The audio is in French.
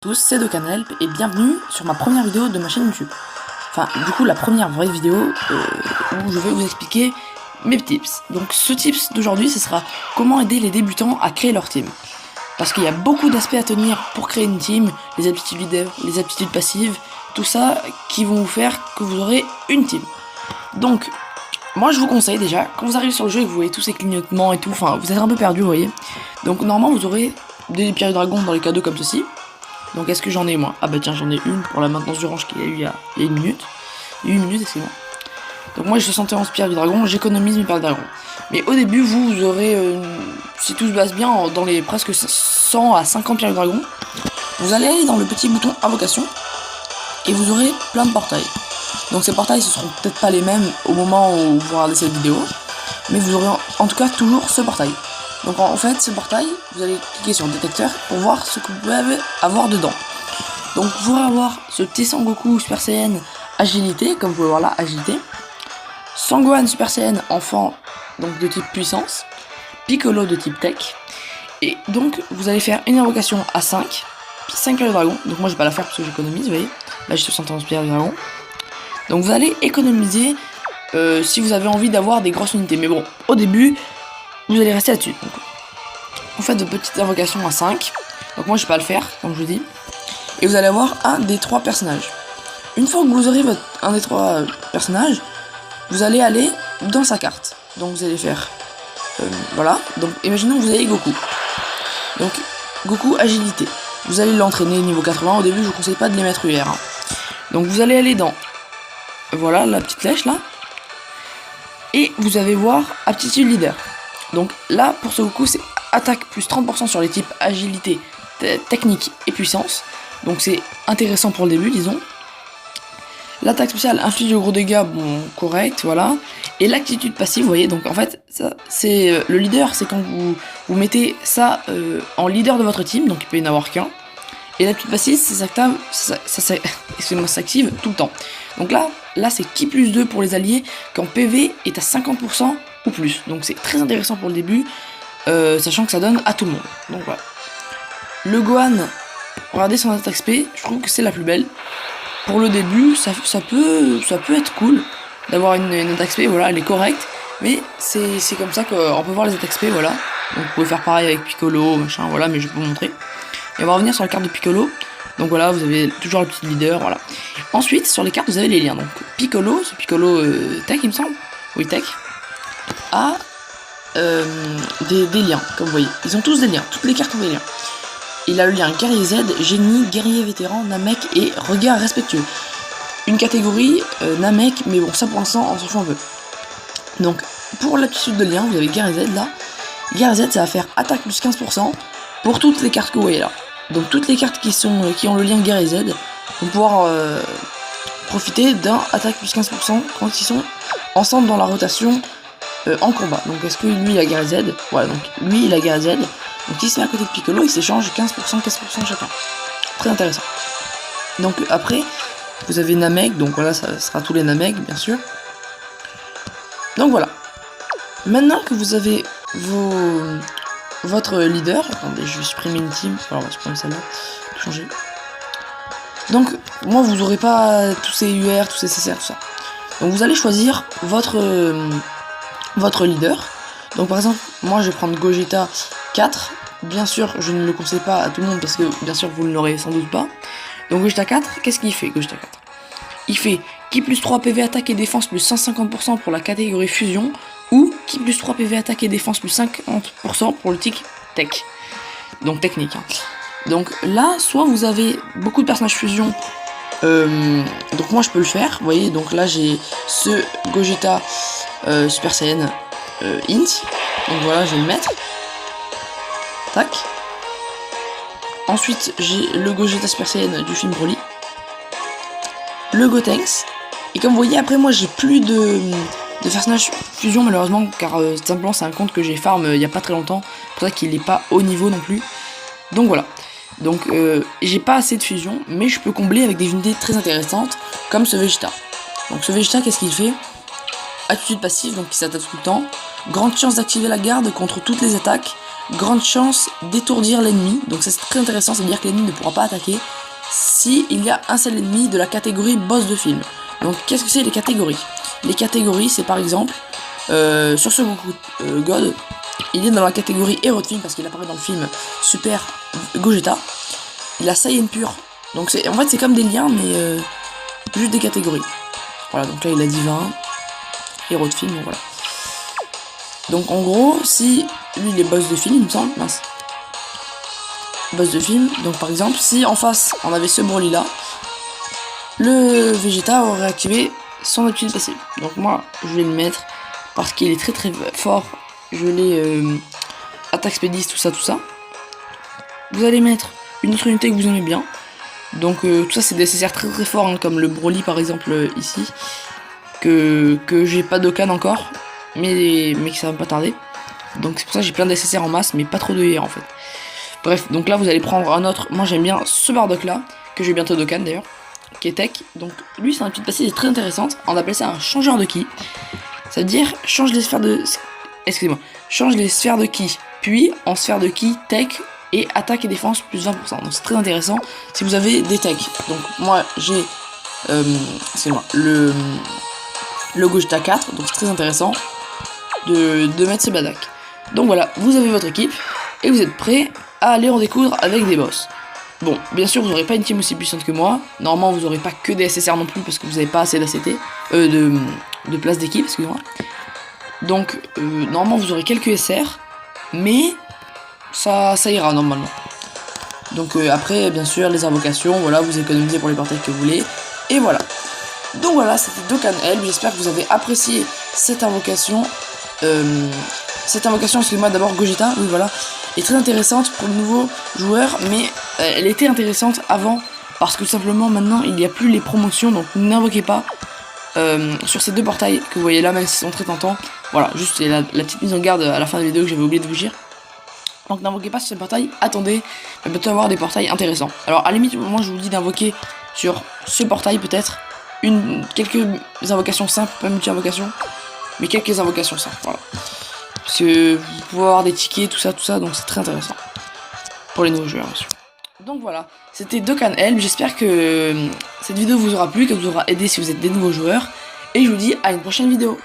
tous, c'est DoCanHelp et bienvenue sur ma première vidéo de ma chaîne YouTube. Enfin, du coup, la première vraie vidéo où je vais vous expliquer mes tips. Donc, ce tips d'aujourd'hui, ce sera comment aider les débutants à créer leur team. Parce qu'il y a beaucoup d'aspects à tenir pour créer une team, les aptitudes leader, les aptitudes passives, tout ça qui vont vous faire que vous aurez une team. Donc, moi je vous conseille déjà, quand vous arrivez sur le jeu et que vous voyez tous ces clignotements et tout, enfin, vous êtes un peu perdu, vous voyez. Donc, normalement, vous aurez des pierres du dragon dans les cadeaux comme ceci. Donc est-ce que j'en ai moi? Ah bah tiens, j'en ai une pour la maintenance du range qu'il y a eu il y a une minute. Il y a 8 minutes, excusez-moi. Donc moi j'ai 71 pierres du dragon, j'économise mes pierres du dragon. Mais au début vous aurez, si tout se passe bien, dans les presque 100 à 50 pierres du dragon, vous allez aller dans le petit bouton invocation et vous aurez plein de portails. Donc ces portails ce seront peut-être pas les mêmes au moment où vous regardez cette vidéo, mais vous aurez en tout cas toujours ce portail. Donc en fait, ce portail, vous allez cliquer sur le détecteur pour voir ce que vous pouvez avoir dedans. Donc vous pourrez avoir ce petit Sangoku Super Saiyan agilité, comme vous pouvez voir là, agilité. Sangohan Super Saiyan enfant, donc de type puissance. Piccolo de type tech. Et donc vous allez faire une invocation à 5 pierres de dragon. Donc moi je vais pas la faire parce que j'économise, vous voyez. Là j'ai 71 pierres de dragon. Donc vous allez économiser si vous avez envie d'avoir des grosses unités. Mais bon, au début, vous allez rester là-dessus. Donc, vous faites de petites invocations à 5. Donc moi je vais pas le faire, comme je vous dis. Et vous allez avoir un des 3 personnages. Une fois que vous aurez un des 3 personnages, vous allez aller dans sa carte. Donc vous allez faire... voilà. Donc imaginons que vous avez Goku. Donc Goku agilité. Vous allez l'entraîner niveau 80. Au début je vous conseille pas de les mettre UR. Hein. Donc vous allez aller dans... voilà la petite flèche là. Et vous allez voir aptitude leader. Donc là, pour ce Goku, c'est attaque plus 30% sur les types agilité, technique et puissance. Donc c'est intéressant pour le début, disons. L'attaque spéciale inflige de gros dégâts, bon, correct, voilà. Et l'actitude passive, vous voyez, donc en fait, ça, c'est le leader, c'est quand vous mettez ça en leader de votre team, donc il peut y en avoir qu'un. Et l'actitude passive, ça s'active tout le temps. Donc là c'est ki plus 2 pour les alliés, quand PV est à 50%. Ou plus, donc c'est très intéressant pour le début, sachant que ça donne à tout le monde. Donc voilà. Le Gohan, regardez son attaque SP, je trouve que c'est la plus belle. Pour le début, ça peut être cool d'avoir une attaque SP, voilà, elle est correcte, mais c'est comme ça qu'on peut voir les attaques SP, voilà. Donc vous pouvez faire pareil avec Piccolo, machin, voilà, mais je vais vous montrer. Et on va revenir sur la carte de Piccolo. Donc voilà, vous avez toujours le petit leader, voilà. Ensuite, sur les cartes, vous avez les liens. Donc Piccolo, c'est Piccolo Tech, il me semble. Oui, Tech. A des liens, comme vous voyez. Ils ont tous des liens, toutes les cartes ont des liens. Il a le lien guerrier Z, génie, guerrier vétéran, Namek et regard respectueux. Une catégorie Namek, mais bon, ça pour l'instant, on s'en fout un peu. Donc, pour l'aptitude de lien, vous avez guerrier Z là. Guerrier Z, ça va faire attaque plus 15% pour toutes les cartes que vous voyez là. Donc, toutes les cartes qui ont le lien guerrier Z vont pouvoir profiter d'un attaque plus 15% quand ils sont ensemble dans la rotation. En combat. Donc est-ce que lui il a guerre Z? Voilà, donc lui il a guerre Z. Donc il se met à côté de Piccolo, il s'échange 15% chacun. Très intéressant. Donc après, vous avez Namek, donc voilà, ça sera tous les Namek, bien sûr. Donc voilà. Maintenant que vous avez votre leader, attendez, je vais supprimer une team, alors on va supprimer celle-là, tout changer. Donc, moi vous aurez pas tous ces UR, tous ces CCR, tout ça. Donc vous allez choisir votre leader. Donc par exemple, moi je vais prendre Gogeta 4. Bien sûr, je ne le conseille pas à tout le monde parce que bien sûr vous ne l'aurez sans doute pas. Donc Gogeta 4, qu'est-ce qu'il fait Gogeta 4? Il fait ki plus 3 PV attaque et défense plus 150% pour la catégorie fusion ou ki plus 3 PV attaque et défense plus 50% pour le tic tech. Donc technique. Hein. Donc là, soit vous avez beaucoup de personnages fusion. Donc moi je peux le faire, vous voyez, donc là j'ai ce Gogeta Super Saiyan Int, donc voilà, je vais le mettre, tac. Ensuite j'ai le Gogeta Super Saiyan du film Broly, le Gotenks, et comme vous voyez après moi j'ai plus de personnages fusion malheureusement, car simplement c'est un compte que j'ai farm il y a pas très longtemps, c'est pour ça qu'il est pas haut niveau non plus, donc voilà. Donc j'ai pas assez de fusion, mais je peux combler avec des unités très intéressantes, comme ce Vegeta. Donc ce Vegeta, qu'est-ce qu'il fait? Attitude passive, donc il s'attaque tout le temps. Grande chance d'activer la garde contre toutes les attaques. grande chance d'étourdir l'ennemi. Donc ça c'est très intéressant, c'est-à-dire que l'ennemi ne pourra pas attaquer si il y a un seul ennemi de la catégorie boss de film. Donc qu'est-ce que c'est les catégories? Les catégories c'est par exemple sur ce Goku God, il est dans la catégorie héros de film parce qu'il apparaît dans le film Super Gogeta. Il a Saiyan pur. Donc en fait c'est comme des liens mais juste des catégories. Voilà, donc là il a divin, héros de film, donc voilà. Donc en gros, si lui il est boss de film, il me semble, mince. Boss de film, donc par exemple, si en face on avait ce Broly là, le Vegeta aurait activé son aptitude passive. Donc moi, je vais le mettre parce qu'il est très très fort. Je l'ai attaque spédis, tout ça, tout ça. Vous allez mettre une autre unité que vous aimez bien. Donc tout ça c'est des nécessaires très très forts, hein, comme le Broly par exemple ici. Que j'ai pas d'Okan encore, mais que ça va pas tarder. Donc c'est pour ça que j'ai plein de nécessaires en masse, mais pas trop de IR en fait. Bref, donc là vous allez prendre un autre. Moi j'aime bien ce Bardock là, que j'ai bientôt d'Okan d'ailleurs, qui est tech. Donc lui c'est un petite passive très intéressante. On appelle ça un changeur de ki. Ça veut dire change les sphères de. Excusez-moi. Change les sphères de ki, puis en sphère de ki tech et attaque et défense plus 20%. Donc c'est très intéressant si vous avez des techs. Donc moi j'ai excusez-moi, le Gogeta 4, donc c'est très intéressant de mettre ce Bardock. Donc voilà, vous avez votre équipe et vous êtes prêts à aller en découdre avec des boss. Bon, bien sûr vous n'aurez pas une team aussi puissante que moi. Normalement vous n'aurez pas que des SSR non plus parce que vous n'avez pas assez d'ACT, de place d'équipe, excusez-moi. Donc normalement vous aurez quelques SR, mais ça ira normalement. Donc après bien sûr les invocations, voilà, vous économisez pour les portails que vous voulez. Et voilà. Donc voilà, c'était Dokkan Helm, j'espère que vous avez apprécié cette invocation. Excusez-moi, d'abord Gogeta, oui voilà, est très intéressante pour le nouveau joueur, mais elle était intéressante avant, parce que tout simplement maintenant il n'y a plus les promotions, donc n'invoquez pas sur ces deux portails que vous voyez là, même s'ils sont très tentants. Voilà, juste la petite mise en garde à la fin de la vidéo que j'avais oublié de vous dire. Donc n'invoquez pas sur ce portail, attendez, il va peut-être avoir des portails intéressants. Alors à la limite, moi je vous dis d'invoquer sur ce portail peut-être quelques invocations simples, pas multi-invocations, mais quelques invocations simples, voilà. Parce que vous pouvez avoir des tickets, tout ça, donc c'est très intéressant. Pour les nouveaux joueurs, bien sûr. Donc voilà, c'était Dokkan Helm, j'espère que cette vidéo vous aura plu, qu'elle vous aura aidé si vous êtes des nouveaux joueurs, et je vous dis à une prochaine vidéo.